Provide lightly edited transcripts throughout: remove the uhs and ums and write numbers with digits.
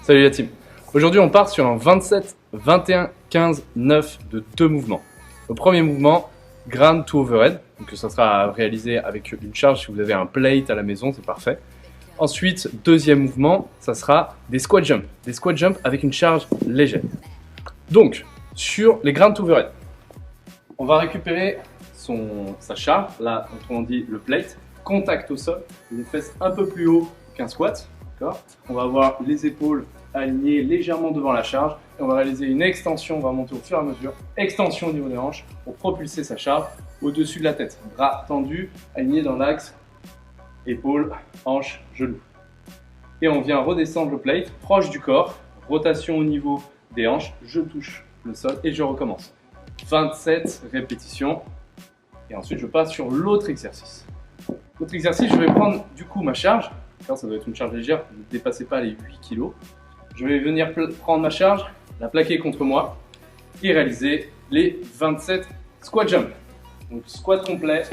Salut la team. Aujourd'hui on part sur un 27, 21, 15, 9 de 2 mouvements. Le premier mouvement, ground to overhead, donc ça sera réalisé avec une charge. Si vous avez un plate à la maison, c'est parfait. Ensuite, deuxième mouvement, ça sera des squat jumps. Des squat jumps avec une charge légère. Donc, sur les ground to overhead, on va récupérer sa charge, là, autrement dit le plate, contact au sol, les fesses un peu plus haut qu'un squat. On va avoir les épaules alignées légèrement devant la charge et on va réaliser une extension, on va monter au fur et à mesure, extension au niveau des hanches pour propulser sa charge au-dessus de la tête. Bras tendus, alignés dans l'axe, épaules, hanches, genoux. Et on vient redescendre le plate proche du corps, rotation au niveau des hanches, je touche le sol et je recommence. 27 répétitions et ensuite je passe sur l'autre exercice. L'autre exercice, je vais prendre du coup ma charge. Ça doit être une charge légère, ne dépassez pas les 8 kg. Je vais venir prendre ma charge, la plaquer contre moi et réaliser les 27 squat jumps. Donc squat complet.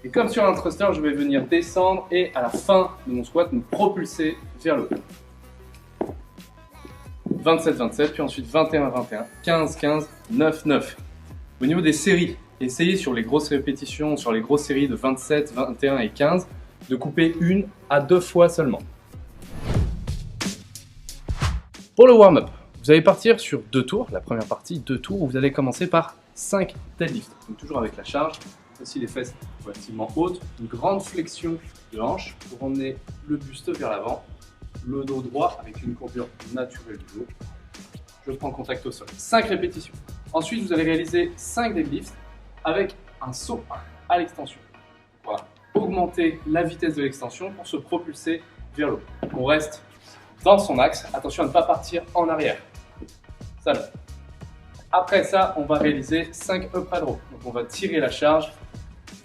Et comme sur un thruster, je vais venir descendre et à la fin de mon squat, me propulser vers le haut. 27-27, puis ensuite 21-21, 15-15, 9-9. Au niveau des séries, essayez sur les grosses répétitions, sur les grosses séries de 27, 21 et 15, de couper 1 à 2 fois seulement. Pour le warm-up, vous allez partir sur 2 tours. La première partie, 2 tours, où vous allez commencer par 5 deadlifts. Donc toujours avec la charge, aussi les fesses relativement hautes, une grande flexion de hanche pour emmener le buste vers l'avant, le dos droit avec une courbure naturelle du dos. Je prends contact au sol. 5 répétitions. Ensuite, vous allez réaliser 5 deadlifts avec un saut à l'extension. Voilà. Augmenter la vitesse de l'extension pour se propulser vers le haut. On reste dans son axe. Attention à ne pas partir en arrière. Ça va. Après ça, on va réaliser 5 upright row. Donc on va tirer la charge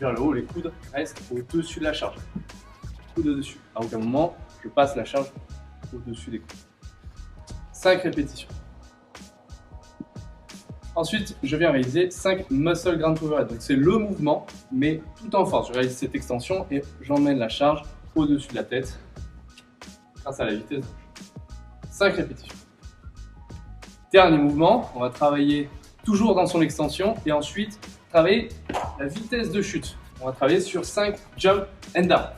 vers le haut. Les coudes restent au-dessus de la charge. Coude au-dessus. À aucun moment, je passe la charge au-dessus des coudes. 5 répétitions. Ensuite, je viens réaliser 5 muscle ground to overhead. Donc c'est le mouvement, mais tout en force. Je réalise cette extension et j'emmène la charge au-dessus de la tête grâce à la vitesse. 5 répétitions. Dernier mouvement, on va travailler toujours dans son extension et ensuite travailler la vitesse de chute. On va travailler sur 5 jump and down.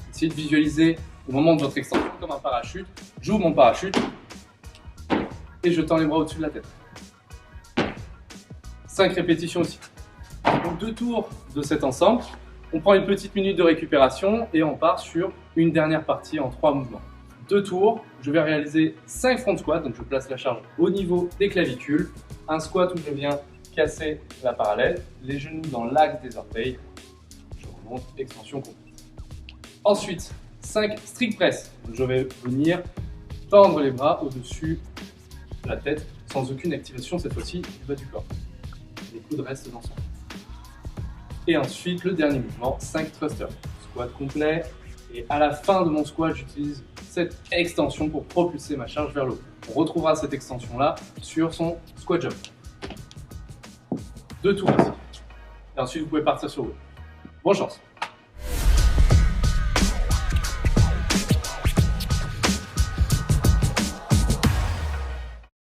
Essayez de visualiser au moment de votre extension comme un parachute. J'ouvre mon parachute et je tends les bras au-dessus de la tête. 5 répétitions aussi. Donc 2 tours de cet ensemble. On prend une petite minute de récupération et on part sur une dernière partie en 3 mouvements. 2 tours, je vais réaliser 5 front squats, donc je place la charge au niveau des clavicules. Un squat où je viens casser la parallèle, les genoux dans l'axe des orteils. Je remonte, extension complète. Ensuite, 5 strict press. Donc je vais venir tendre les bras au-dessus de la tête sans aucune activation cette fois-ci du bas du corps. Les coudes restent dans son. Et ensuite, le dernier mouvement, 5 thrusters. Squat complet. Et à la fin de mon squat, j'utilise cette extension pour propulser ma charge vers le haut. On retrouvera cette extension-là sur son squat jump. 2 tours ici. Et ensuite, vous pouvez partir sur le haut. Bonne chance!